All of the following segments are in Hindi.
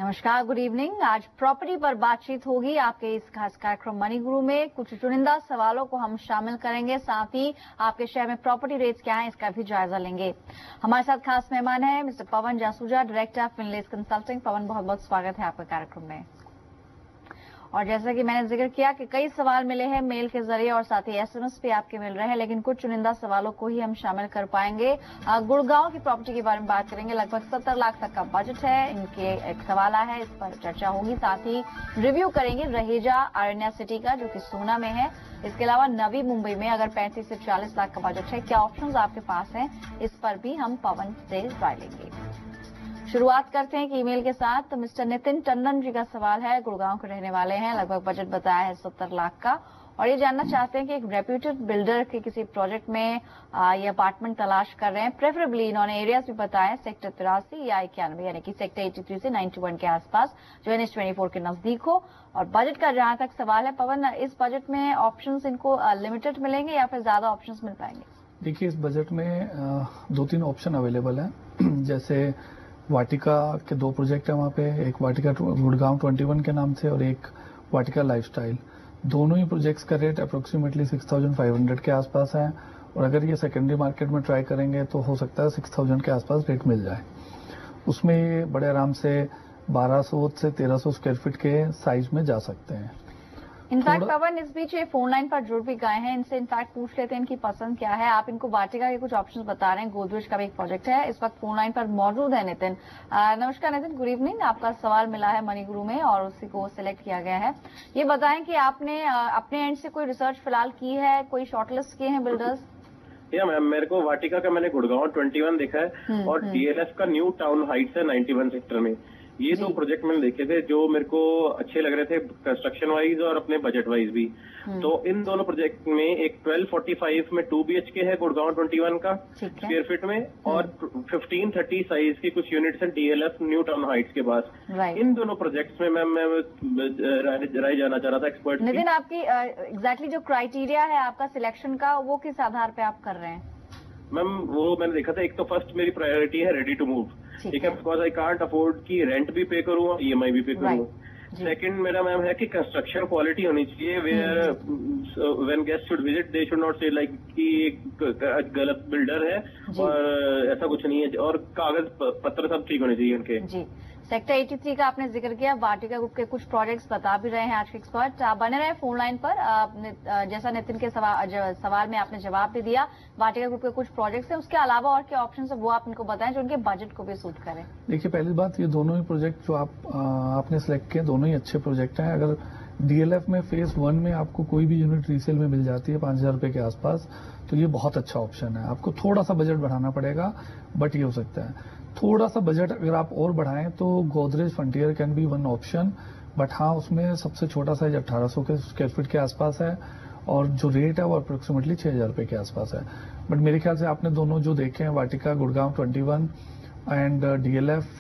नमस्कार, गुड इवनिंग। आज प्रॉपर्टी पर बातचीत होगी आपके इस खास कार्यक्रम मनी गुरु में। कुछ चुनिंदा सवालों को हम शामिल करेंगे, साथ ही आपके शहर में प्रॉपर्टी रेट्स क्या हैं इसका भी जायजा लेंगे। हमारे साथ खास मेहमान है mister Pawan Jasuja, director of Finless consulting. Pawan, बहुत बहुत स्वागत है आपके कार्यक्रम में। और जैसा कि मैंने जिक्र किया कि कई सवाल मिले हैं मेल के जरिए और साथ ही एसएमएस भी आपके मिल रहे हैं, लेकिन कुछ चुनिंदा सवालों को ही हम शामिल कर पाएंगे। गुड़गांव की प्रॉपर्टी के बारे में बात करेंगे। लगभग 70 लाख तक का बजट है। इनके एक सवाल आया है, इस पर चर्चा होगी। साथ ही रिव्यू करेंगे रहेजा आरण्या सिटी का, जो कि सोना में है। इसके अलावा नवी मुंबई में अगर 35 से 40 लाख का बजट है, क्या ऑप्शंस आपके पास हैं, इस पर भी हम पवन से राय लेंगे। शुरुआत करते हैं कि ईमेल के साथ। तो मिस्टर नितिन टंडन जी का सवाल है, गुड़गांव के रहने वाले हैं। लगभग बजट बताया है 70 लाख का, और ये जानना चाहते हैं कि एक रेप्यूटेड बिल्डर के किसी प्रोजेक्ट में ये अपार्टमेंट तलाश कर रहे हैं। प्रेफरेबली इन्होंने एरियाज भी बताया, सेक्टर 83 या 91, यानी कि सेक्टर 83 से 91 के आसपास, जो NH24 के नजदीक हो। और बजट का जहां तक सवाल है, पवन, इस बजट में ऑप्शंस इनको लिमिटेड मिलेंगे या फिर ज्यादा ऑप्शंस मिल पाएंगे? देखिए, इस बजट में 2-3 ऑप्शन अवेलेबल है। जैसे वाटिका के 2 प्रोजेक्ट है वहाँ पे, एक वाटिका गुड़गांव 21 के नाम से और एक वाटिका लाइफस्टाइल। दोनों ही प्रोजेक्ट्स का रेट अप्रोक्सीमेटली 6500 के आसपास है, और अगर ये सेकेंडरी मार्केट में ट्राई करेंगे तो हो सकता है 6000 के आसपास रेट मिल जाए। उसमें ये बड़े आराम से 1200 से 1300 स्क्वायर फीट के साइज में जा सकते हैं। इनफैक्ट पवन, इस बीच ये फोन लाइन पर जुड़ भी गए हैं। इनसे इनफैक्ट पूछ लेते हैं इनकी पसंद क्या है। आप इनको वाटिका के कुछ ऑप्शंस बता रहे हैं, गोदरेज का भी एक प्रोजेक्ट है। इस वक्त फोन लाइन पर मौजूद है नितिन। नमस्कार नितिन, गुड इवनिंग। आपका सवाल मिला है मनी गुरु में और उसी को सिलेक्ट किया गया है। ये बताएं कि आपने अपने एंड से कोई रिसर्च फिलहाल की है, कोई शॉर्टलिस्ट किए हैं बिल्डर्स? या मैम, मेरे को वाटिका का मैंने गुड़गांव 21 देखा है और DLF का न्यू टाउन हाइट्स है 91 सेक्टर में। ये 2 प्रोजेक्ट मैंने देखे थे जो मेरे को अच्छे लग रहे थे, कंस्ट्रक्शन वाइज और अपने बजट वाइज भी। तो इन दोनों प्रोजेक्ट में एक 1245 में 2 BHK है गुड़गांव 21 का स्क्वायर फीट में, और 1530 साइज की कुछ यूनिट्स हैं DLF न्यू टाउन हाइट्स के पास। इन दोनों प्रोजेक्ट्स में मैम मैं राय जाना चाह रहा था एक्सपर्ट। लेकिन आपकी एग्जैक्टली जो क्राइटेरिया है आपका सिलेक्शन का, वो किस आधार पे आप कर रहे हैं? मैम, वो मैंने देखा था, एक तो फर्स्ट मेरी प्रायोरिटी है रेडी टू मूव, ठीक है, बिकॉज आई कांट अफोर्ड की रेंट भी पे करूँ और EMI भी पे करूँ। सेकंड मेरा मैम है कि कंस्ट्रक्शन क्वालिटी होनी चाहिए, where when guest should visit they should not say like कि गलत बिल्डर है, और ऐसा कुछ नहीं है, और कागज पत्र सब ठीक होने चाहिए उनके। जी, सेक्टर 83 का आपने जिक्र किया, वाटिका ग्रुप के कुछ प्रोजेक्ट्स बता भी रहे हैं आज के एक्सपर्ट। आप बने रहे फोन लाइन पर। जैसा नितिन के सवाल में आपने जवाब भी दिया, वाटिका ग्रुप के कुछ प्रोजेक्ट्स हैं, उसके अलावा और क्या ऑप्शन है वो आप इनको बताएं जो उनके बजट को भी सूट करें। देखिए, पहली बात, ये दोनों ही प्रोजेक्ट जो आपने सिलेक्ट किए, दोनों ही अच्छे प्रोजेक्ट हैं। अगर DLF में फेज 1 में आपको कोई भी यूनिट रीसेल में मिल जाती है 5000 रुपए के आसपास, तो ये बहुत अच्छा ऑप्शन है। आपको थोड़ा सा बजट बढ़ाना पड़ेगा, बट ये हो सकता है। थोड़ा सा बजट अगर आप और बढ़ाएं तो Godrej frontier can be one option, but हाँ, उसमें सबसे छोटा साइज 1800 के स्क्वायर फीट के आसपास है, और जो रेट है वो अप्रोक्सीमेटली 6000 रुपए के आसपास है। बट मेरे ख्याल से आपने दोनों जो देखे हैं, वाटिका गुड़गांव 21 एंड DLF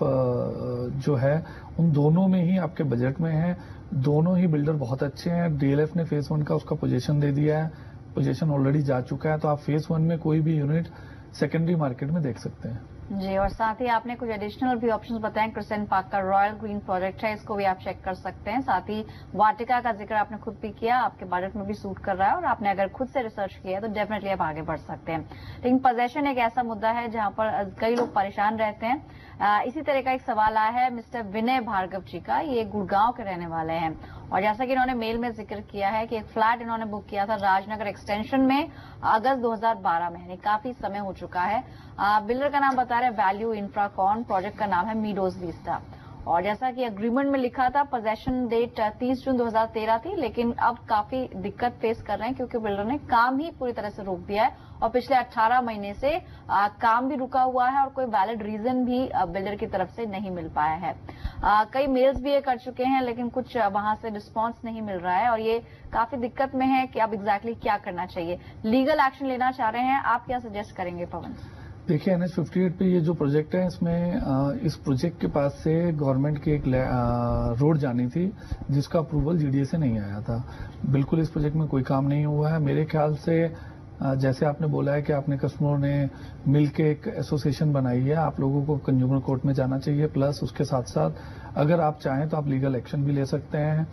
जो है, उन दोनों में ही आपके बजट में है। दोनों ही बिल्डर बहुत अच्छे हैं। DLF ने फेज 1 का उसका पोजीशन दे दिया है, पोजीशन ऑलरेडी जा चुका है, तो आप फेज 1 में कोई भी यूनिट सेकेंडरी मार्केट में देख सकते हैं। जी, और साथ ही आपने कुछ एडिशनल भी ऑप्शंस बताएं। क्रिसेंट पार्क का रॉयल ग्रीन प्रोजेक्ट है, इसको भी आप चेक कर सकते हैं। साथ ही वाटिका का जिक्र आपने खुद भी किया, आपके बजट में भी सूट कर रहा है, और आपने अगर खुद से रिसर्च किया तो डेफिनेटली आप आगे बढ़ सकते हैं। लेकिन पोजेशन एक ऐसा मुद्दा है जहां पर कई लोग परेशान रहते हैं। इसी तरह का एक सवाल आया है मिस्टर विनय भार्गव जी का। ये गुड़गांव के रहने वाले हैं, और जैसा कि इन्होंने मेल में जिक्र किया है कि एक फ्लैट इन्होंने बुक किया था राजनगर एक्सटेंशन में अगस्त 2012 में, यानी काफी समय हो चुका है। बिल्डर का नाम बता रहे हैं वैल्यू इंफ्राकॉन, प्रोजेक्ट का नाम है मीडोज विस्टा, और जैसा कि एग्रीमेंट में लिखा था पोजेशन डेट 30 जून 2013 थी, लेकिन अब काफी दिक्कत फेस कर रहे हैं क्योंकि बिल्डर ने काम ही पूरी तरह से रोक दिया है, और पिछले 18 महीने से काम भी रुका हुआ है, और कोई वैलिड रीजन भी बिल्डर की तरफ से नहीं मिल पाया है। कई मेल्स भी ये कर चुके हैं, लेकिन कुछ वहां से रिस्पांस नहीं मिल रहा है, और ये काफी दिक्कत में है कि अब एग्जैक्टली क्या करना चाहिए। लीगल एक्शन लेना चाह रहे हैं, आप क्या सजेस्ट करेंगे पवन? देखिए, NH58 पे ये जो प्रोजेक्ट है, इसमें इस प्रोजेक्ट के पास से गवर्नमेंट की एक रोड जानी थी जिसका अप्रूवल GDA से नहीं आया था। बिल्कुल इस प्रोजेक्ट में कोई काम नहीं हुआ है। मेरे ख्याल से जैसे आपने बोला है कि आपने कस्टमरों ने मिलके एक एसोसिएशन बनाई है, आप लोगों को कंज्यूमर कोर्ट में जाना चाहिए, प्लस उसके साथ साथ अगर आप चाहें तो आप लीगल एक्शन भी ले सकते हैं।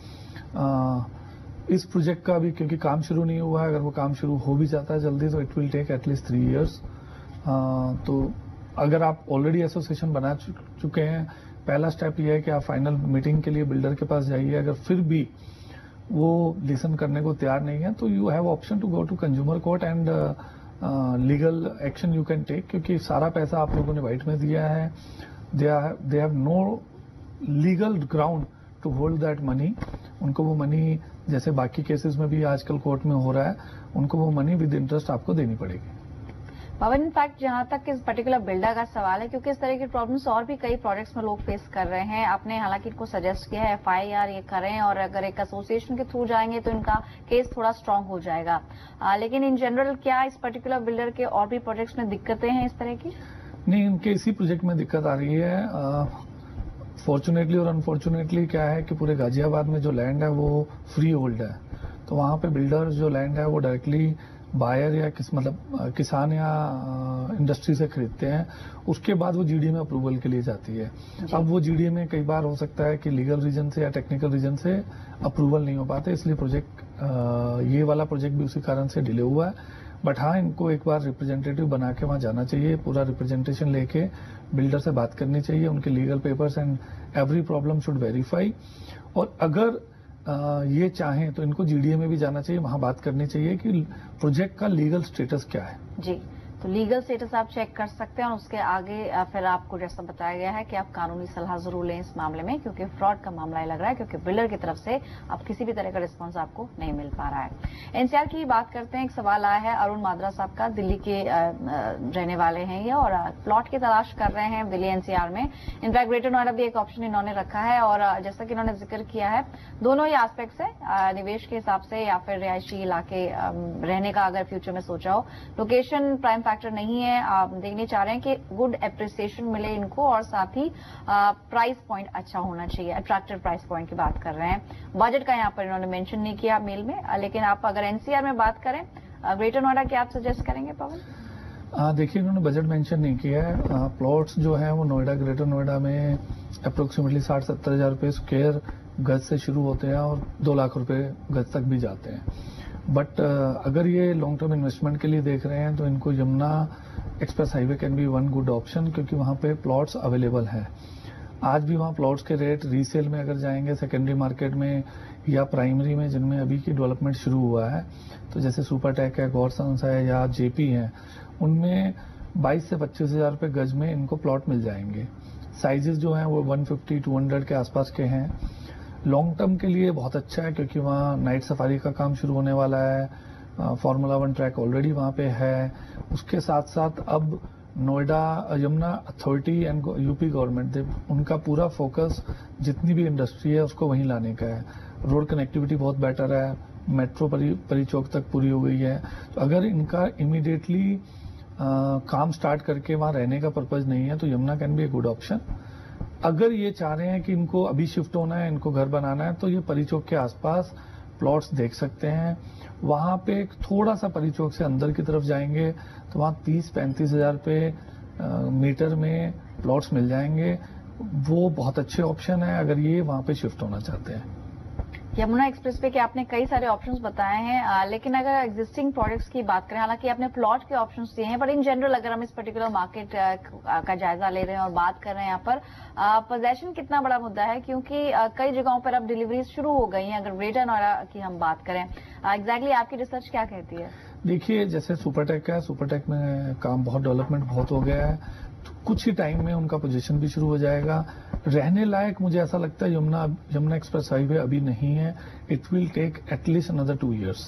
इस प्रोजेक्ट का भी क्योंकि काम शुरू नहीं हुआ है, अगर वो काम शुरू हो भी जाता है जल्दी तो it will take at least 3 years। तो अगर आप ऑलरेडी एसोसिएशन बना चुके हैं, पहला स्टेप ये है कि आप फाइनल मीटिंग के लिए बिल्डर के पास जाइए। अगर फिर भी वो लिसन करने को तैयार नहीं है तो you have option to go to consumer court and legal action you can take, क्योंकि सारा पैसा आप लोगों ने वाइट में दिया है। They have no legal ground to hold that money. उनको वो मनी, जैसे बाकी केसेस में भी आजकल कोर्ट में हो रहा है, उनको वो मनी विद इंटरेस्ट आपको देनी पड़ेगी। पवन, इनफैक्ट जहां तक इस पर्टिकुलर बिल्डर का सवाल है, क्योंकि इस तरह की प्रॉब्लम्स और भी कई प्रोजेक्ट्स में लोग फेस कर रहे हैं, आपने हालांकि इनको सजेस्ट किया है FIR ये करें और अगर एक एसोसिएशन के थ्रू जाएंगे तो इनका केस थोड़ा स्ट्रांग हो जाएगा। लेकिन इन जनरल क्या इस पर्टिकुलर बिल्डर के और भी प्रोजेक्ट्स में दिक्कतें हैं इस तरह की? नहीं, इनके इसी प्रोजेक्ट में दिक्कत आ रही है। फॉर्चुनेटली और अनफॉर्चुनेटली क्या है कि पूरे गाजियाबाद में जो लैंड है वो फ्री होल्ड है, तो वहाँ पे बिल्डर जो लैंड है वो डायरेक्टली बायर या किसान या इंडस्ट्री से खरीदते हैं, उसके बाद वो जीडी में अप्रूवल के लिए जाती है। अब वो जीडी में कई बार हो सकता है कि लीगल रीजन से या टेक्निकल रीजन से अप्रूवल नहीं हो पाते, इसलिए ये वाला प्रोजेक्ट भी उसी कारण से डिले हुआ है। बट हाँ, इनको एक बार रिप्रेजेंटेटिव बना के वहाँ जाना चाहिए, पूरा रिप्रेजेंटेशन लेके बिल्डर से बात करनी चाहिए, उनके legal papers and every problem should verify. और अगर ये चाहें तो इनको जीडीए में भी जाना चाहिए, वहां बात करनी चाहिए कि प्रोजेक्ट का लीगल स्टेटस क्या है। जी, तो लीगल स्टेटस आप चेक कर सकते हैं और उसके आगे फिर आपको जैसा बताया गया है कि आप कानूनी सलाह जरूर लें इस मामले में, क्योंकि फ्रॉड का मामला ही लग रहा है, क्योंकि बिल्डर की तरफ से अब किसी भी तरह का रिस्पांस आपको नहीं मिल पा रहा है। एनसीआर की बात करते हैं, एक सवाल आया है अरुण माद्रा साहब का, दिल्ली के रहने वाले हैं ये और प्लॉट की तलाश कर रहे हैं दिल्ली एनसीआर में। इनफैक्ट ग्रेटर नोएडा भी एक ऑप्शन इन्होंने रखा है और जैसा कि इन्होंने जिक्र किया है, दोनों ही एस्पेक्ट्स है, निवेश के हिसाब से या फिर रिहायशी इलाके रहने का अगर फ्यूचर में सोचा हो। लोकेशन प्राइम फैक्टर नहीं है, आप देखने चाह रहे हैं कि गुड एप्रिसिएशन मिले इनको और साथ ही प्राइस पॉइंट अच्छा होना चाहिए, अट्रैक्टिव प्राइस पॉइंट की बात कर रहे हैं। बजट का यहाँ पर इन्होंने मेंशन नहीं किया मेल में, लेकिन आप अगर एनसीआर में बात करें ग्रेटर नोएडा क्या आप सजेस्ट करेंगे पवन? देखिए, इन्होंने बजट मेंशन नहीं किया है। प्लॉट्स जो है वो नोएडा, ग्रेटर नोएडा में अप्रोक्सीमेटली 60-70 हज़ार रुपये स्क्वायर गज से शुरू होते हैं और 2 लाख रुपए गज तक भी जाते हैं। बट अगर ये लॉन्ग टर्म इन्वेस्टमेंट के लिए देख रहे हैं तो इनको Yamuna express highway can be one good option, क्योंकि वहाँ पे प्लॉट्स अवेलेबल हैं। आज भी वहाँ प्लॉट्स के रेट रीसेल में अगर जाएंगे सेकेंडरी मार्केट में या प्राइमरी में, जिनमें अभी की डेवलपमेंट शुरू हुआ है, तो जैसे सुपरटेक है, गौरसंस है या जेपी है, उनमें 22 से 25 हज़ार रुपये गज में इनको प्लॉट मिल जाएंगे। साइजेस जो हैं वो 150-200 के आसपास के हैं। लॉन्ग टर्म के लिए बहुत अच्छा है, क्योंकि वहाँ नाइट सफारी का काम शुरू होने वाला है, फार्मूला 1 ट्रैक ऑलरेडी वहाँ पे है। उसके साथ साथ अब Noida Yamuna authority and UP government, उनका पूरा फोकस जितनी भी इंडस्ट्री है उसको वहीं लाने का है। रोड कनेक्टिविटी बहुत बेटर है, मेट्रो परिचौक तक पूरी हो गई है। तो अगर इनका इमीडिएटली काम स्टार्ट करके वहाँ रहने का पर्पज नहीं है तो Yamuna can be a good option. अगर ये चाह रहे हैं कि इनको अभी शिफ्ट होना है, इनको घर बनाना है, तो ये परिचौक के आसपास प्लॉट्स देख सकते हैं। वहाँ पे थोड़ा सा परिचौक से अंदर की तरफ जाएंगे तो वहाँ 30-35 हज़ार रुपये मीटर में प्लॉट्स मिल जाएंगे। वो बहुत अच्छे ऑप्शन है अगर ये वहाँ पे शिफ्ट होना चाहते हैं। यमुना एक्सप्रेस पे के आपने कई सारे ऑप्शंस बताए हैं, लेकिन अगर एग्जिस्टिंग प्रोजेक्ट्स की बात करें, हालांकि आपने प्लॉट के ऑप्शंस दिए हैं, पर इन जनरल अगर हम इस पर्टिकुलर मार्केट का जायजा ले रहे हैं और बात कर रहे हैं यहाँ पर, पोजेशन कितना बड़ा मुद्दा है, क्योंकि कई जगहों पर अब डिलीवरीज शुरू हो गई हैं। अगर ग्रेटर नोएडा की हम बात करें, एग्जैक्टली आपकी रिसर्च क्या कहती है? देखिए, जैसे सुपरटेक है, सुपरटेक में काम बहुत डेवलपमेंट बहुत हो गया है, तो कुछ ही टाइम में उनका पोजीशन भी शुरू हो जाएगा। रहने लायक मुझे ऐसा लगता है यमुना एक्सप्रेस हाईवे अभी नहीं है, it will take at least another 2 years।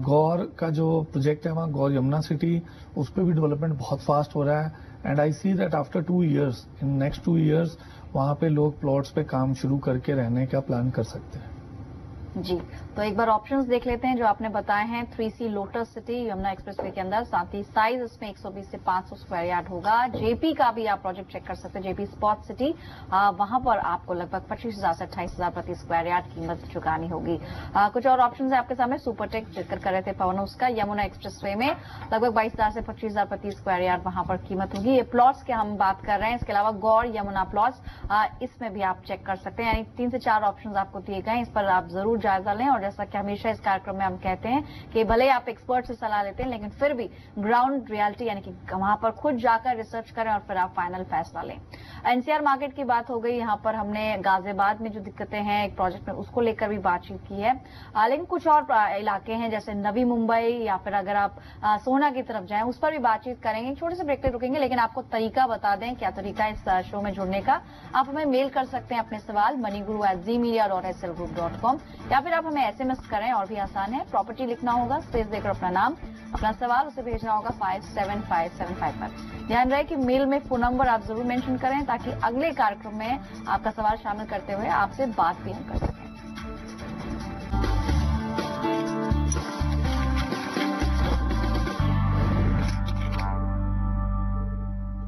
Gaur का जो प्रोजेक्ट है वहाँ गौर यमुना सिटी, उस पर भी डेवलपमेंट बहुत फास्ट हो रहा है and I see that after 2 years, in next 2 years वहाँ पे लोग प्लॉट्स पे काम शुरू करके रहने का प्लान कर सकते हैं। जी, तो एक बार ऑप्शंस देख लेते हैं जो आपने बताए हैं। 3C lotus city Yamuna expressway के अंदर, साथ ही साइज इसमें 120 से 500 स्क्वायर यार्ड होगा। जेपी का भी आप प्रोजेक्ट चेक कर सकते हैं, जेपी स्पॉट सिटी, वहां पर आपको लगभग 25,000 से 28,000 प्रति स्क्वायर यार्ड कीमत चुकानी होगी। कुछ और ऑप्शन है आपके सामने। सुपरटेक जिक्र कर रहे थे पवन उसका, यमुना एक्सप्रेसवे में लगभग 22,000 से 25,000 प्रति स्क्वायर यार्ड वहां पर कीमत होगी। ये प्लॉट्स की हम बात कर रहे हैं। इसके अलावा गौर यमुना प्लॉट्स, इसमें भी आप चेक कर सकते हैं। यानी 3 से 4 ऑप्शन आपको दिए गए, इस पर आप जरूर जायजा लें। और जैसा कि हमेशा इस कार्यक्रम में हम कहते हैं कि भले ही आप एक्सपर्ट से सलाह लेते हैं, लेकिन फिर भी ग्राउंड रियलिटी यानी कि वहां पर खुद जाकर रिसर्च करें और फिर आप फाइनल फैसला लें। एनसीआर मार्केट की बात हो गई। यहाँ पर हमने गाजियाबाद में जो दिक्कतें हैं एक प्रोजेक्ट में, उसको लेकर भी बातचीत की है। लेकिन कुछ और इलाके हैं जैसे नवी मुंबई या फिर अगर आप सोहना की तरफ जाएं, उस पर भी बातचीत करेंगे। छोटे से ब्रेक पे रुकेंगे, लेकिन आपको तरीका बता दें क्या तरीका इस शो में जुड़ने का। आप हमें मेल कर सकते हैं अपने सवाल moniguru@zmedia.slgroup.com, या फिर आप हमें SMS करें, और भी आसान है। प्रॉपर्टी लिखना होगा, स्पेस देकर अपना नाम, अपना सवाल उसे भेजना होगा 57575 पर। ध्यान रहे कि मेल में फोन नंबर आप जरूर मेंशन करें, ताकि अगले कार्यक्रम में आपका सवाल शामिल करते हुए आपसे बात भी हम कर सकें।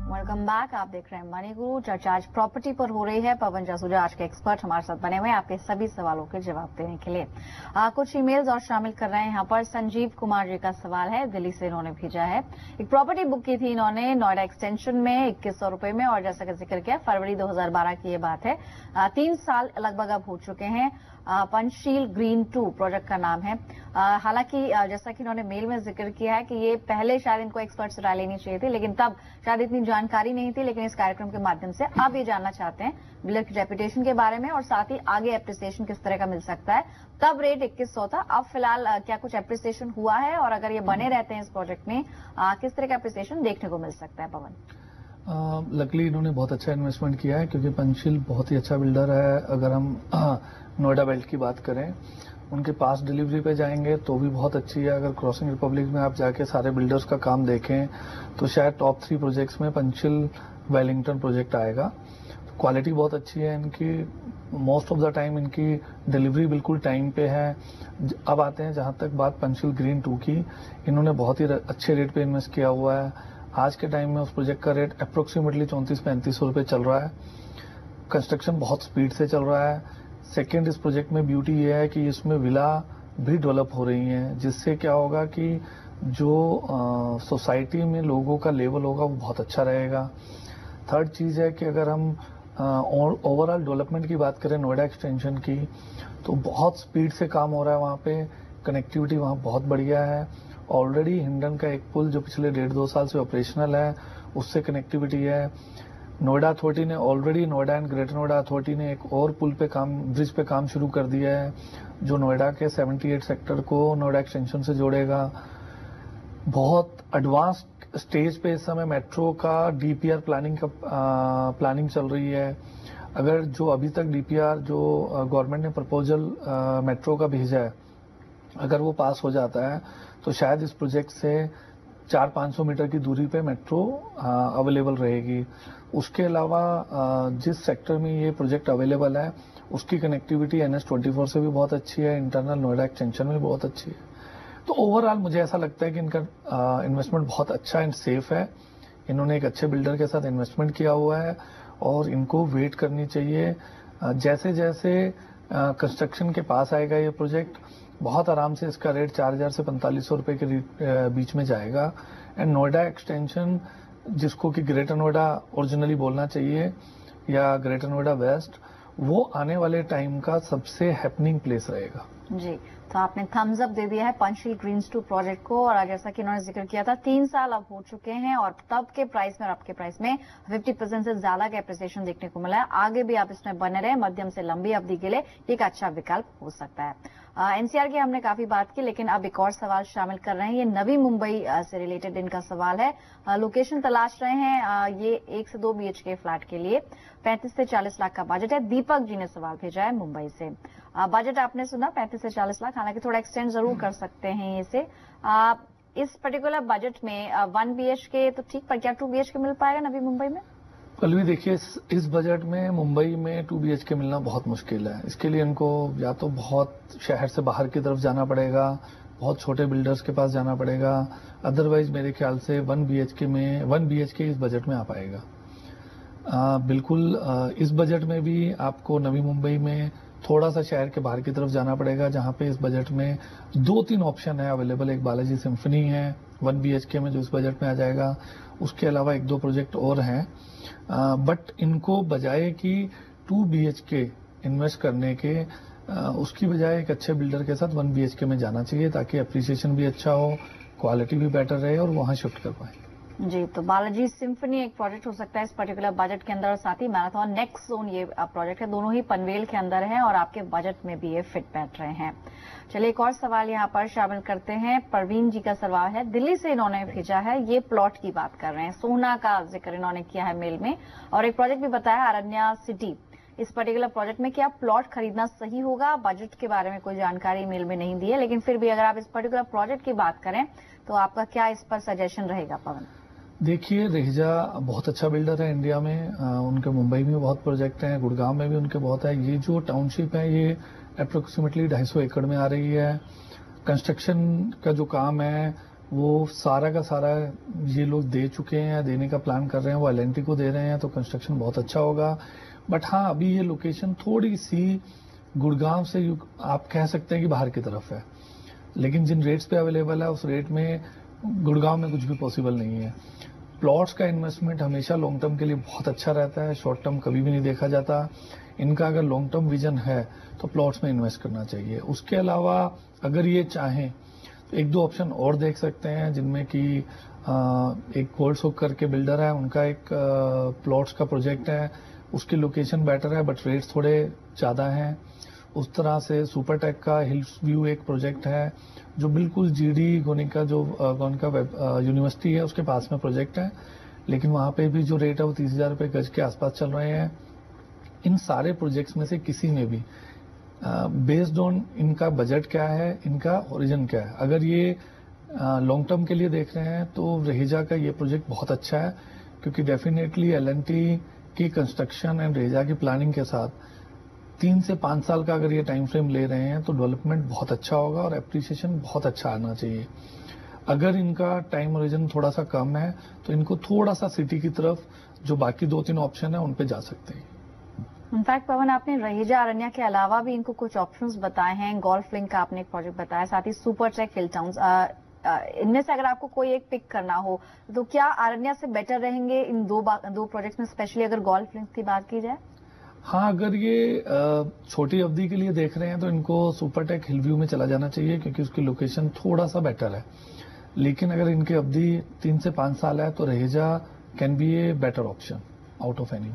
Welcome back. आप देख रहे हैं मनी गुरु। चर्चा आज प्रॉपर्टी पर हो रही है। पवन जसूजा आज के एक्सपर्ट हमारे साथ बने हुए हैं आपके सभी सवालों के जवाब देने के लिए। कुछ ईमेल्स और शामिल कर रहे हैं। यहाँ पर संजीव कुमार जी का सवाल है, दिल्ली से इन्होंने भेजा है। एक प्रॉपर्टी बुक की थी इन्होंने नोएडा एक्सटेंशन में 2100 रुपए में, और जैसा कि जिक्र किया फरवरी 2012 की ये बात है। 3 साल लगभग अब हो चुके हैं। पंचशील ग्रीन 2 प्रोजेक्ट का नाम है। हालांकि जैसा कि इन्होंने मेल में जिक्र किया है कि ये पहले शायद इनको एक्सपर्ट से राय लेनी चाहिए थी, लेकिन तब शायद इतनी जानकारी नहीं थी। लेकिन इस कार्यक्रम के माध्यम से आप ये जानना चाहते हैं बिल्डर की रेपुटेशन के बारे में, और साथ ही आगे एप्रिसिएशन किस तरह का मिल सकता है। तब रेट 2100 था, अब फिलहाल क्या कुछ एप्रिसिएशन हुआ है, और अगर ये बने रहते हैं इस प्रोजेक्ट में किस तरह का एप्रिसिएशन देखने को मिल सकता है? पवन, लकली इन्होंने बहुत अच्छा इन्वेस्टमेंट किया है, क्योंकि पंचशील बहुत ही अच्छा बिल्डर है। अगर हम नोएडा बेल्ट की बात करें, उनके पास डिलीवरी पे जाएंगे तो भी बहुत अच्छी है। अगर क्रॉसिंग रिपब्लिक में आप जाके सारे बिल्डर्स का काम देखें तो शायद टॉप 3 प्रोजेक्ट्स में पंचशील वेलिंगटन प्रोजेक्ट आएगा। क्वालिटी बहुत अच्छी है इनकी, मोस्ट ऑफ द टाइम इनकी डिलीवरी बिल्कुल टाइम पे है। अब आते हैं जहां तक बात पंचशील ग्रीन 2 की, इन्होंने बहुत ही अच्छे रेट पे इन्वेस्ट किया हुआ है। आज के टाइम में उस प्रोजेक्ट का रेट अप्रोक्सीमेटली 34-35 रुपए चल रहा है। कंस्ट्रक्शन बहुत स्पीड से चल रहा है। सेकेंड, इस प्रोजेक्ट में ब्यूटी ये है कि इसमें विला भी डेवलप हो रही हैं, जिससे क्या होगा कि जो सोसाइटी में लोगों का लेवल होगा वो बहुत अच्छा रहेगा। थर्ड चीज़ है कि अगर हम ओवरऑल डेवलपमेंट की बात करें नोएडा एक्सटेंशन की, तो बहुत स्पीड से काम हो रहा है वहाँ पे। कनेक्टिविटी वहाँ बहुत बढ़िया है। ऑलरेडी हिंडन का एक पुल जो पिछले 1.5-2 साल से ऑपरेशनल है, उससे कनेक्टिविटी है। नोएडा अथॉरिटी ने already, Noida and greater Noida authority ने एक और पुल पे काम, ब्रिज पे काम शुरू कर दिया है, जो नोएडा के 78 सेक्टर को नोएडा एक्सटेंशन से जोड़ेगा। बहुत एडवांस स्टेज पे इस समय मेट्रो का डीपीआर प्लानिंग चल रही है। अगर जो अभी तक डीपीआर जो गवर्नमेंट ने प्रपोजल मेट्रो का भेजा है, अगर वो पास हो जाता है तो शायद इस प्रोजेक्ट से 400-500 मीटर की दूरी पे मेट्रो अवेलेबल रहेगी। उसके अलावा जिस सेक्टर में ये प्रोजेक्ट अवेलेबल है उसकी कनेक्टिविटी NH24 से भी बहुत अच्छी है, इंटरनल नोएडा एक्सटेंशन में बहुत अच्छी है। तो ओवरऑल मुझे ऐसा लगता है कि इनका इन्वेस्टमेंट बहुत अच्छा एंड सेफ है। इन्होंने एक अच्छे बिल्डर के साथ इन्वेस्टमेंट किया हुआ है और इनको वेट करनी चाहिए। जैसे जैसे कंस्ट्रक्शन के पास आएगा ये प्रोजेक्ट, बहुत आराम से इसका रेट 4,000 से 4,500 रुपए के बीच में जाएगा। एंड नोएडा एक्सटेंशन, जिसको कि ग्रेटर नोएडा ओरिजिनली बोलना चाहिए या ग्रेटर नोएडा वेस्ट, वो आने वाले टाइम का सबसे हैपनिंग प्लेस रहेगा। जी, तो आपने थम्स अप दे दिया है पंचशील ग्रीन्स 2 प्रोजेक्ट को, और जैसा कि इन्होंने जिक्र किया था 3 साल अब हो चुके हैं, और तब के प्राइस में और अब के प्राइस में 50% से ज्यादा का एप्रिसिएशन देखने को मिला है। आगे भी आप इसमें बने रहे, मध्यम से लंबी अवधि के लिए एक अच्छा विकल्प हो सकता है। एनसीआर की हमने काफी बात की, लेकिन अब एक और सवाल शामिल कर रहे हैं। ये नवी मुंबई से रिलेटेड इनका सवाल है। लोकेशन तलाश रहे हैं ये 1 से 2 BHK फ्लैट के लिए। 35 से 40 लाख का बजट है। दीपक जी ने सवाल भेजा है मुंबई से। बजट आपने सुना 35 से 40 लाख, हालांकि थोड़ा एक्सटेंड जरूर कर सकते हैं इसे। इस पर्टिकुलर बजट में 1 BHK तो ठीक, पर क्या 2 BHK मिल पाएगा नवी मुंबई में? पल्लवी देखिए, इस बजट में मुंबई में 2 BHK मिलना बहुत मुश्किल है। इसके लिए इनको या तो बहुत शहर से बाहर की तरफ जाना पड़ेगा, बहुत छोटे बिल्डर्स के पास जाना पड़ेगा, अदरवाइज मेरे ख्याल से 1 BHK इस बजट में आ पाएगा। बिल्कुल इस बजट में भी आपको नवी मुंबई में थोड़ा सा शहर के बाहर की तरफ जाना पड़ेगा, जहां पे इस बजट में 2-3 ऑप्शन है अवेलेबल। एक बालाजी सिम्फनी है 1 BHK में जो इस बजट में आ जाएगा, उसके अलावा 1-2 प्रोजेक्ट और हैं। बट इनको बजाय कि 2 BHK इन्वेस्ट करने के उसकी बजाय एक अच्छे बिल्डर के साथ 1 BHK में जाना चाहिए, ताकि अप्रिसिएशन भी अच्छा हो, क्वालिटी भी बेटर रहे और वहां शिफ्ट कर पाए। जी, तो बालाजी सिम्फनी एक प्रोजेक्ट हो सकता है इस पर्टिकुलर बजट के अंदर, और साथ ही मैराथन नेक्स्ट जोन ये प्रोजेक्ट है। दोनों ही पनवेल के अंदर है और आपके बजट में भी ये फिट बैठ रहे हैं। चलिए एक और सवाल यहाँ पर शामिल करते हैं। परवीन जी का सवाल है, दिल्ली से इन्होंने भेजा है, ये प्लॉट की बात कर रहे हैं, सोना का जिक्र इन्होंने किया है मेल में, और एक प्रोजेक्ट भी बताया अरण्या सिटी। इस पर्टिकुलर प्रोजेक्ट में क्या प्लॉट खरीदना सही होगा? बजट के बारे में कोई जानकारी मेल में नहीं दी है, लेकिन फिर भी अगर आप इस पर्टिकुलर प्रोजेक्ट की बात करें तो आपका क्या इस पर सजेशन रहेगा पवन? देखिए, रेहजा बहुत अच्छा बिल्डर है इंडिया में। उनके मुंबई में बहुत प्रोजेक्ट हैं, गुड़गांव में भी उनके बहुत है। ये जो टाउनशिप है ये अप्रोक्सीमेटली 250 एकड़ में आ रही है। कंस्ट्रक्शन का जो काम है वो सारा का सारा ये लोग दे चुके हैं, देने का प्लान कर रहे हैं, वो L&T को दे रहे हैं, तो कंस्ट्रक्शन बहुत अच्छा होगा। बट हाँ, अभी ये लोकेशन थोड़ी सी गुड़गांव से आप कह सकते हैं कि बाहर की तरफ है, लेकिन जिन रेट्स पे अवेलेबल है उस रेट में गुड़गांव में कुछ भी पॉसिबल नहीं है। प्लॉट्स का इन्वेस्टमेंट हमेशा लॉन्ग टर्म के लिए बहुत अच्छा रहता है, शॉर्ट टर्म कभी भी नहीं देखा जाता। इनका अगर लॉन्ग टर्म विजन है तो प्लॉट्स में इन्वेस्ट करना चाहिए। उसके अलावा अगर ये चाहें तो 1-2 ऑप्शन और देख सकते हैं, जिनमें कि एक गोल्ड सोक करके बिल्डर है, उनका एक प्लॉट्स का प्रोजेक्ट है, उसकी लोकेशन बेटर है बट रेट्स थोड़े ज़्यादा हैं। उस तरह से सुपरटेक का हिल्स व्यू एक प्रोजेक्ट है जो बिल्कुल GD गोनिका जो गोनिका यूनिवर्सिटी है उसके पास में प्रोजेक्ट है, लेकिन वहां पे भी जो रेट है वो 30,000 रुपये गज के आसपास चल रहे हैं। इन सारे प्रोजेक्ट्स में से किसी में भी बेस्ड ऑन इनका बजट क्या है, इनका ओरिजिन क्या है, अगर ये लॉन्ग टर्म के लिए देख रहे हैं तो रेहजा का ये प्रोजेक्ट बहुत अच्छा है, क्योंकि डेफिनेटली L&T की कंस्ट्रक्शन एंड रेहजा की प्लानिंग के साथ 3 से 5 साल का अगर ये टाइम फ्रेम ले रहे हैं तो डेवलपमेंट बहुत अच्छा होगा और एप्रिसिएशन बहुत अच्छा आना चाहिए। अगर इनका टाइम ओरिजिन थोड़ा सा कम है तो इनको थोड़ा सा सिटी की तरफ जो बाकी 2-3 ऑप्शन है उन पे जा सकते हैं। इनफैक्ट पवन, आपने रहेजा अरण्या के अलावा भी इनको कुछ ऑप्शंस बताए हैं। गोल्फ लिंक का आपने एक प्रोजेक्ट बताया, साथ ही सुपरटेक हिल टाउन्स। इनमें से अगर आपको कोई एक पिक करना हो तो क्या अरण्या से बेटर रहेंगे इन दो प्रोजेक्ट्स में, स्पेशली अगर गोल्फ लिंक की बात की जाए? हाँ, अगर ये छोटी अवधि के लिए देख रहे हैं तो इनको सुपरटेक हिल व्यू में चला जाना चाहिए, क्योंकि उसकी लोकेशन थोड़ा सा बेटर है। लेकिन अगर इनकी अवधि 3 से 5 साल है तो Raheja can be a better option out of any.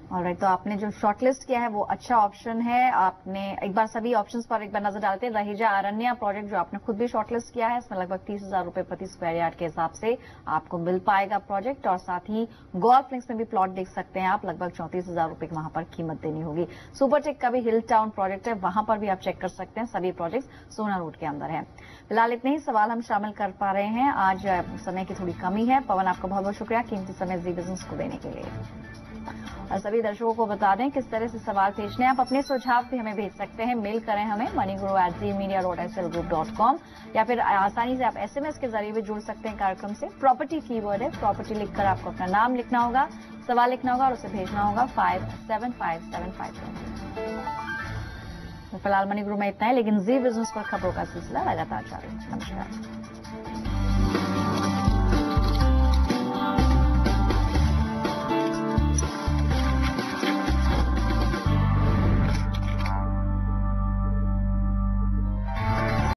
Alright, तो आपने जो शॉर्टलिस्ट किया है वो अच्छा ऑप्शन है। आपने एक बार सभी ऑप्शंस पर एक बार नजर डालते हैं। रहेजा अरण्या प्रोजेक्ट जो आपने खुद भी शॉर्टलिस्ट किया है, इसमें लगभग 30,000 रुपए प्रति स्क्वायर यार्ड के हिसाब से आपको मिल पाएगा प्रोजेक्ट, और साथ ही गोल्फ लिंक्स में भी प्लॉट देख सकते हैं आप, लगभग 34,000 रुपए की वहां पर कीमत देनी होगी। सुपरटेक का भी हिल टाउन प्रोजेक्ट है, वहां पर भी आप चेक कर सकते हैं। सभी प्रोजेक्ट सोना रोड के अंदर है। फिलहाल इतने ही सवाल हम शामिल कर पा रहे हैं। आज समय की थोड़ी कमी है। पवन, आपका बहुत बहुत शुक्रिया कीमती समय जी बिजनेस को देने के लिए। और सभी दर्शकों को बता दें किस तरह से सवाल भेजने हैं। आप अपने सुझाव भी हमें भेज सकते हैं। मेल करें हमें moneyguru@media.slgroup.com, या फिर आसानी से आप SMS के जरिए भी जुड़ सकते हैं कार्यक्रम से। प्रॉपर्टी कीवर्ड है, प्रॉपर्टी लिखकर आपको अपना नाम लिखना होगा, सवाल लिखना होगा और उसे भेजना होगा 57575। फिलहाल मनी गुरु में इतना है, लेकिन जी बिजनेस पर खबरों का सिलसिला लगातार जारी है। नमस्कार।